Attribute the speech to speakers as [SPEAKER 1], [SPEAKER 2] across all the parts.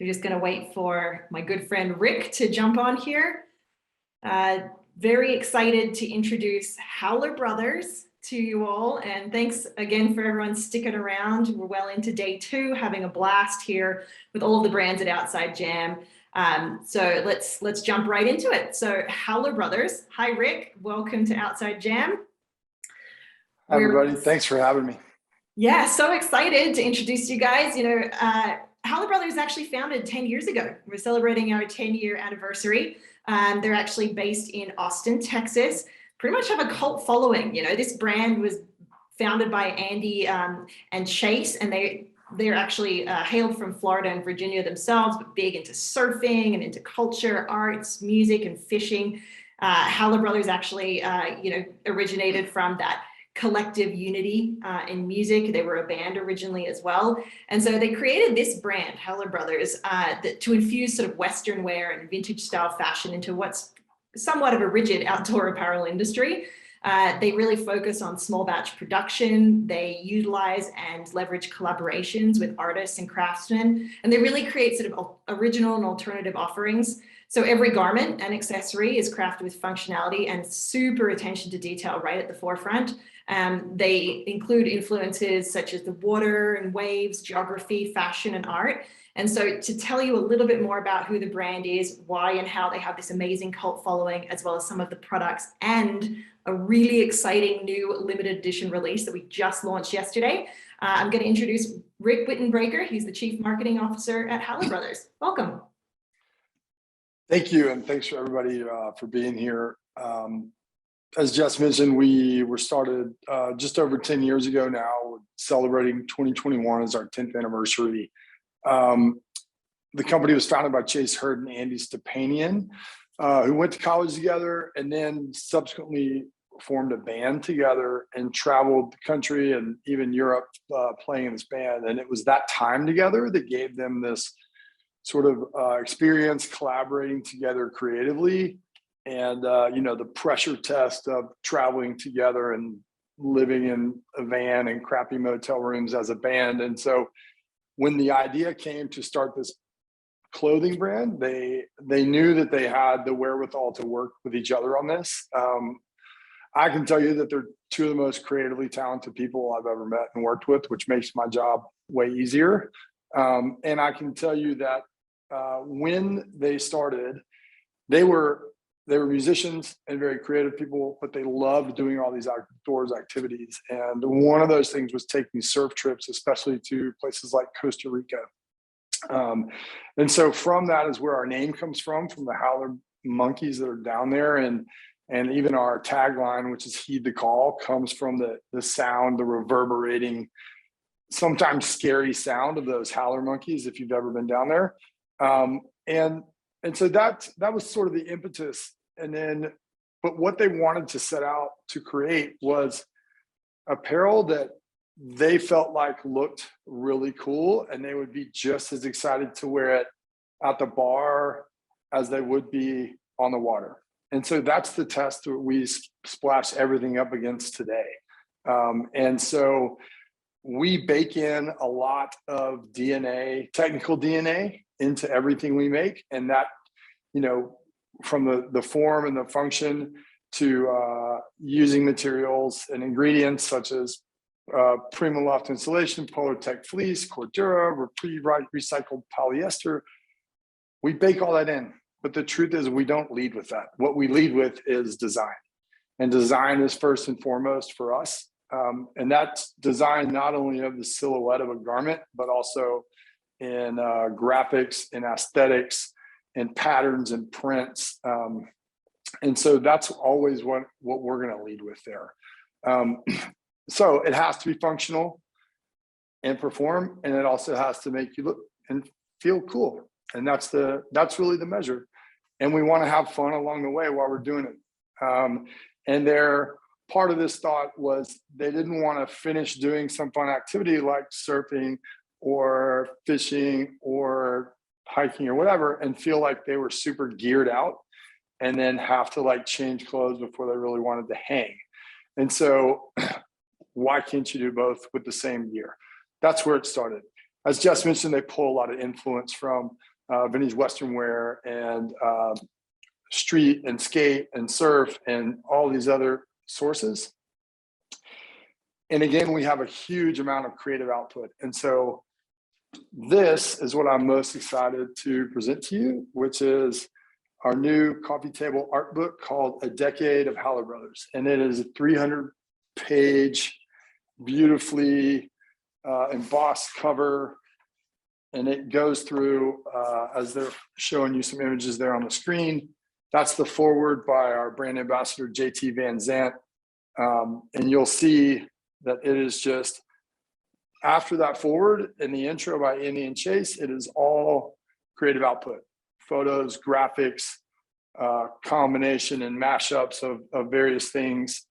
[SPEAKER 1] We're just going to wait for my good friend Rick to jump on here. Very excited to introduce Howler Brothers to you all, and thanks again for everyone sticking around. We're well into day 2, having a blast here with all of the brands at Outside Jam. So let's jump right into it. So Howler Brothers, hi Rick, welcome to Outside Jam.
[SPEAKER 2] Hi everybody, thanks for having me.
[SPEAKER 1] Yeah, so excited to introduce you guys. Howler Brothers actually founded 10 years ago. We're celebrating our 10-year anniversary. They're actually based in Austin, Texas. Pretty much have a cult following. This brand was founded by Andy and Chase, and they're actually hailed from Florida and Virginia themselves, but big into surfing and into culture, arts, music, and fishing. Howler Brothers actually, originated from that collective unity in music. They were a band originally as well. And so they created this brand, Howler Brothers, to infuse sort of Western wear and vintage style fashion into what's somewhat of a rigid outdoor apparel industry. They really focus on small batch production. They utilize and leverage collaborations with artists and craftsmen, and they really create sort of original and alternative offerings. So every garment and accessory is crafted with functionality and super attention to detail right at the forefront. They include influences such as the water and waves, geography, fashion, and art. And so to tell you a little bit more about who the brand is, why and how they have this amazing cult following, as well as some of the products and a really exciting new limited edition release that we just launched yesterday, I'm going to introduce Rick Wittenbreaker. He's the Chief Marketing Officer at Howler Brothers. Welcome.
[SPEAKER 2] Thank you, and thanks for everybody for being here. As Jess mentioned, we were started just over 10 years ago now. We're celebrating 2021 as our 10th anniversary. The company was founded by Chase Hurd and Andy Stepanian, who went to college together and then subsequently formed a band together and traveled the country and even Europe playing in this band. And it was that time together that gave them this sort of experience collaborating together creatively. And, the pressure test of traveling together and living in a van and crappy motel rooms as a band. And so when the idea came to start this clothing brand, they knew that they had the wherewithal to work with each other on this. I can tell you that they're two of the most creatively talented people I've ever met and worked with, which makes my job way easier. And I can tell you that when they started, they were musicians and very creative people, but they loved doing all these outdoors activities. And one of those things was taking surf trips, especially to places like Costa Rica. And so from that is where our name comes from the Howler monkeys that are down there. And even our tagline, which is Heed the Call, comes from the sound, the reverberating, sometimes scary sound of those howler monkeys, if you've ever been down there. And so that was sort of the impetus. But what they wanted to set out to create was apparel that they felt like looked really cool, and they would be just as excited to wear it at the bar as they would be on the water. And so that's the test that we splash everything up against today. And so we bake in a lot of DNA, technical DNA, into everything we make. And that, from the form and the function to using materials and ingredients such as Prima Loft insulation, Polartec fleece, Cordura, Repreve recycled polyester. We bake all that in. But the truth is we don't lead with that. What we lead with is design. And design is first and foremost for us. And that's design not only of the silhouette of a garment, but also in graphics and aesthetics and patterns and prints. And so that's always what we're going to lead with there. So it has to be functional and perform, and it also has to make you look and feel cool. And that's really the measure. And we want to have fun along the way while we're doing it. And part of this thought was they didn't want to finish doing some fun activity like surfing or fishing or hiking or whatever and feel like they were super geared out and then have to change clothes before they really wanted to hang. And so why can't you do both with the same gear? That's where it started. as Jess mentioned, they pull a lot of influence from vintage Western wear and street and skate and surf and all these other sources. And again, we have a huge amount of creative output. And so this is what I'm most excited to present to you, which is our new coffee table art book called A Decade of Howler Brothers. And it is a 300-page, beautifully embossed cover. And it goes through, as they're showing you some images there on the screen, that's the foreword by our brand ambassador, JT Van Zandt. And you'll see that it is just, after that forward in the intro by Andy and Chase, it is all creative output, photos, graphics, combination and mashups of various things.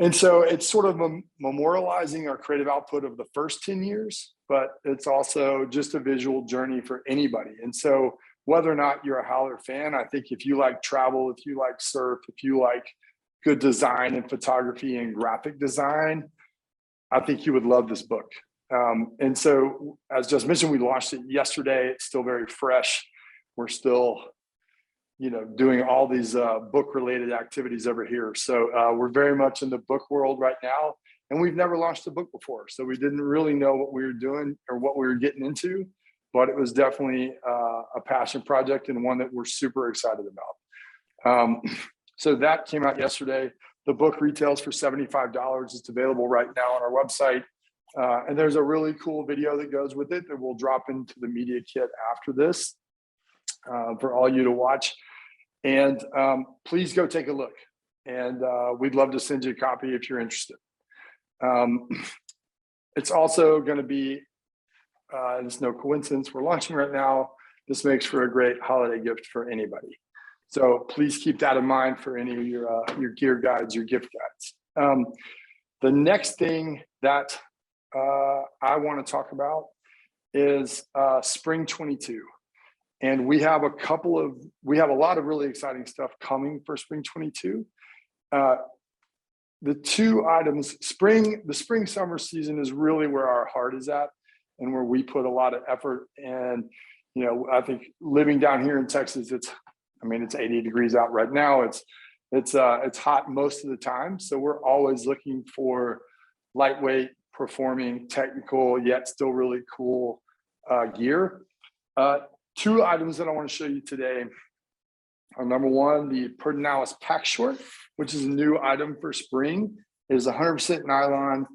[SPEAKER 2] And so it's sort of memorializing our creative output of the first 10 years, but it's also just a visual journey for anybody. And so whether or not you're a Howler fan, I think if you like travel, if you like surf, if you like good design and photography and graphic design, I think you would love this book. And so, as just mentioned, we launched it yesterday. It's still very fresh. We're still, doing all these book-related activities over here. So we're very much in the book world right now, and we've never launched a book before. So we didn't really know what we were doing or what we were getting into, but it was definitely a passion project and one that we're super excited about. So that came out yesterday. The book retails for $75. It's available right now on our website. And there's a really cool video that goes with it that we'll drop into the media kit after this for all you to watch. And please go take a look. And we'd love to send you a copy if you're interested. It's also going to be, it's no coincidence, we're launching right now. This makes for a great holiday gift for anybody. So please keep that in mind for any of your gear guides, your gift guides. The next thing that I want to talk about is spring 22. And we have a lot of really exciting stuff coming for spring 22. The two items, the spring summer season is really where our heart is at and where we put a lot of effort. And, I think living down here in Texas, it's 80 degrees out right now. It's hot most of the time. So we're always looking for lightweight, performing, technical, yet still really cool gear. Two items that I want to show you today are, number one, the Pedernales Pack Short, which is a new item for spring. It is 100% nylon.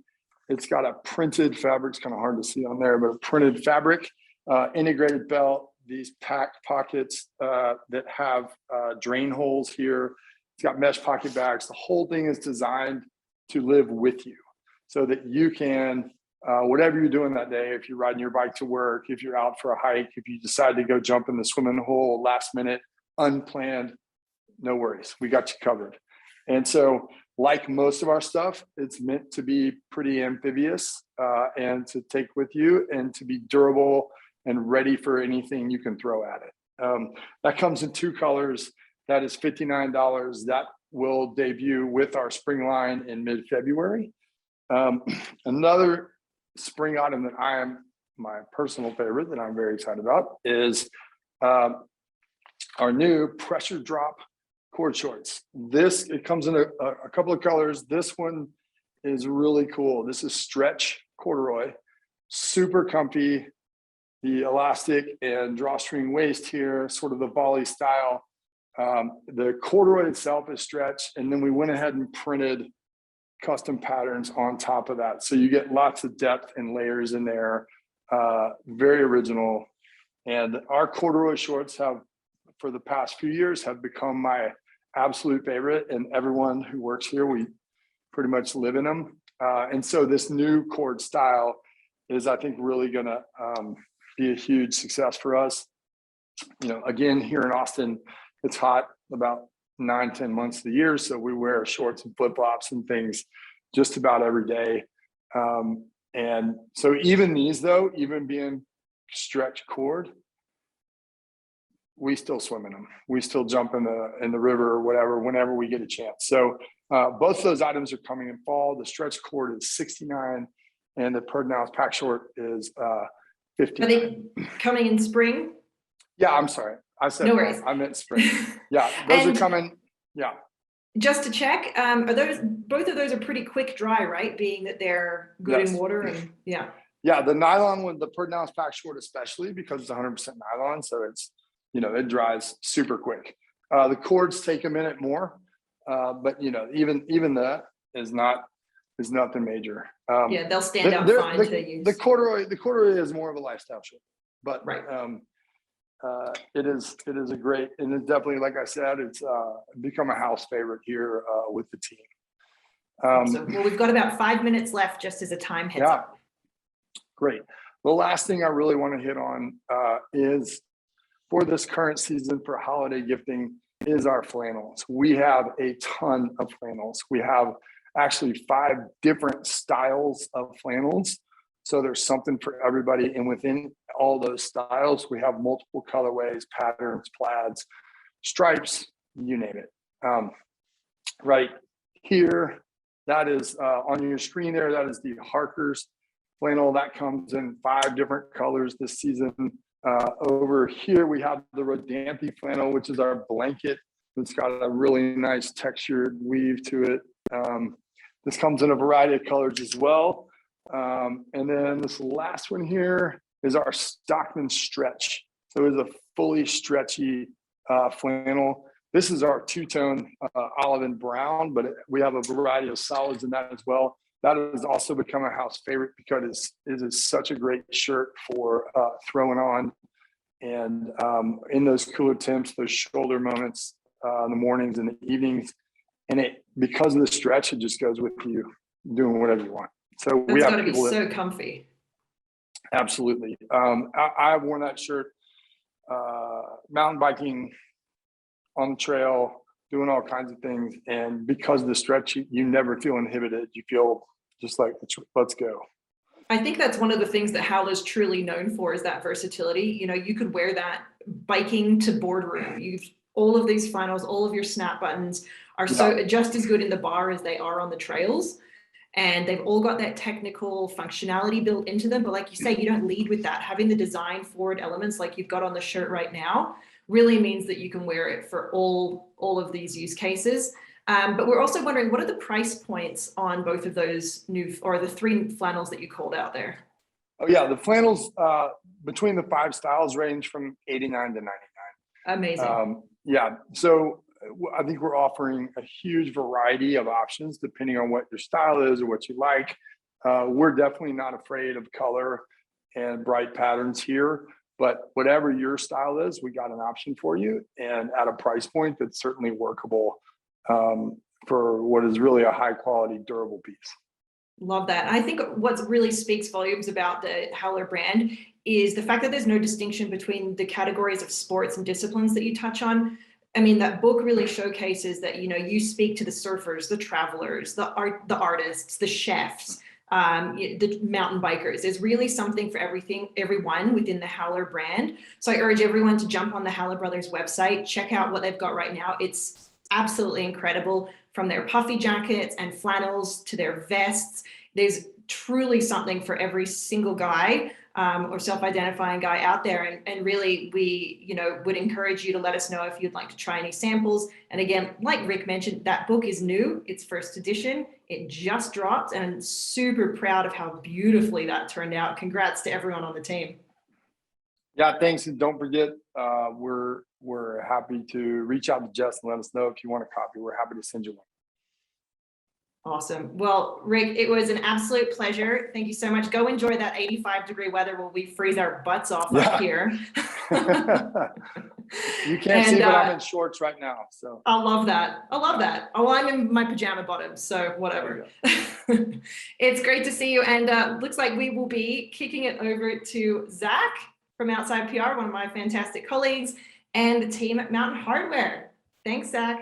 [SPEAKER 2] It's got a printed fabric. It's kind of hard to see on there, but a printed fabric, integrated belt, these pack pockets that have drain holes here. It's got mesh pocket bags. The whole thing is designed to live with you so that you can, whatever you're doing that day, if you're riding your bike to work, if you're out for a hike, if you decide to go jump in the swimming hole last minute, unplanned, no worries, we got you covered. And so, like most of our stuff, it's meant to be pretty amphibious and to take with you and to be durable and ready for anything you can throw at it. That comes in two colors. That is $59. That will debut with our spring line in mid-February. Another spring item that my personal favorite that I'm very excited about is our new pressure drop cord shorts. It comes in a couple of colors. This one is really cool. This is stretch corduroy, super comfy. The elastic and drawstring waist here, sort of the volley style. The corduroy itself is stretch, and then we went ahead and printed custom patterns on top of that. So you get lots of depth and layers in there, very original. And our corduroy shorts for the past few years, have become my absolute favorite. And everyone who works here, we pretty much live in them. And so this new cord style is, I think, really gonna be a huge success for us. Again, here in Austin, it's hot about 9-10 months of the year. So we wear shorts and flip-flops and things just about every day. And so even these, though, even being stretch cord, we still swim in them. We still jump in the river or whatever, whenever we get a chance. So both those items are coming in fall. The stretch cord is $69. and the pronounced pack short is 50.
[SPEAKER 1] Are they coming in spring?
[SPEAKER 2] Yeah, I'm sorry. I said
[SPEAKER 1] No worries.
[SPEAKER 2] I meant spring. Yeah, those
[SPEAKER 1] And
[SPEAKER 2] are coming. Yeah.
[SPEAKER 1] just to check, are those, both of those are pretty quick dry, right? Being that they're good in
[SPEAKER 2] Yes.
[SPEAKER 1] water and yeah.
[SPEAKER 2] Yeah, the nylon one, the pronounced pack short especially, because it's 100% nylon, so it's, it dries super quick. The cords take a minute more, but even that is nothing major.
[SPEAKER 1] Yeah, they'll stand out fine to use.
[SPEAKER 2] The corduroy is more of a lifestyle short, but
[SPEAKER 1] Right.
[SPEAKER 2] it is a great, and it's definitely, like I said, it's become a house favorite here with the team.
[SPEAKER 1] Awesome. Well, we've got about 5 minutes left, just as a time heads up.
[SPEAKER 2] Great. The last thing I really want to hit on is for this current season for holiday gifting is our flannels. We have a ton of flannels. We have actually 5 different styles of flannels. So there's something for everybody. And within all those styles, we have multiple colorways, patterns, plaids, stripes, you name it. Right here, that is on your screen there, that is the Harker's flannel that comes in 5 different colors this season. Over here, we have the Rodanthe flannel, which is our blanket. It's got a really nice textured weave to it. This comes in a variety of colors as well. And then this last one here is our Stockman stretch. So it's a fully stretchy flannel. This is our two-tone olive and brown, but we have a variety of solids in that as well. That has also become a house favorite because it is such a great shirt for throwing on. And in those cooler temps, those shoulder moments in the mornings and the evenings, and because of the stretch, it just goes with you doing whatever you want. So we have people
[SPEAKER 1] so comfy.
[SPEAKER 2] Absolutely. I've worn that shirt mountain biking on the trail, doing all kinds of things, and because of the stretch, you never feel inhibited. You feel just like, let's go.
[SPEAKER 1] I think that's one of the things that Howler's truly known for is that versatility. You could wear that biking to boardroom. All of these flannels, all of your snap buttons are just as good in the bar as they are on the trails. And they've all got that technical functionality built into them. But like you say, you don't lead with that. Having the design forward elements like you've got on the shirt right now really means that you can wear it for all of these use cases. But we're also wondering, what are the price points on both of those the 3 flannels that you called out there?
[SPEAKER 2] Oh yeah, the flannels between the 5 styles range from $89 to $99.
[SPEAKER 1] Amazing.
[SPEAKER 2] Yeah, so I think we're offering a huge variety of options depending on what your style is or what you like. We're definitely not afraid of color and bright patterns here, but whatever your style is, we got an option for you and at a price point that's certainly workable for what is really a high quality, durable piece.
[SPEAKER 1] Love that. I think what really speaks volumes about the Howler brand is the fact that there's no distinction between the categories of sports and disciplines that you touch on. I mean, that book really showcases that, you speak to the surfers, the travelers, the artists, the chefs, the mountain bikers. There's really something for everyone within the Howler brand. So I urge everyone to jump on the Howler Brothers website, check out what they've got right now. It's absolutely incredible, from their puffy jackets and flannels to their vests. There's truly something for every single guy or self-identifying guy out there. And really, we would encourage you to let us know if you'd like to try any samples. And again, like Rick mentioned, that book is new. It's first edition. It just dropped, and I'm super proud of how beautifully that turned out. Congrats to everyone on the team.
[SPEAKER 2] Yeah, thanks. And don't forget, we're happy to reach out to Jess and let us know if you want a copy. We're happy to send you one.
[SPEAKER 1] Awesome. Well, Rick, it was an absolute pleasure. Thank you so much. Go enjoy that 85-degree weather while we freeze our butts off up here.
[SPEAKER 2] You can't see, but I'm in shorts right now. So
[SPEAKER 1] I love that. Oh, I'm in my pajama bottoms, so whatever. It's great to see you. And looks like we will be kicking it over to Zach from Outside PR, one of my fantastic colleagues, and the team at Mountain Hardwear. Thanks, Zach.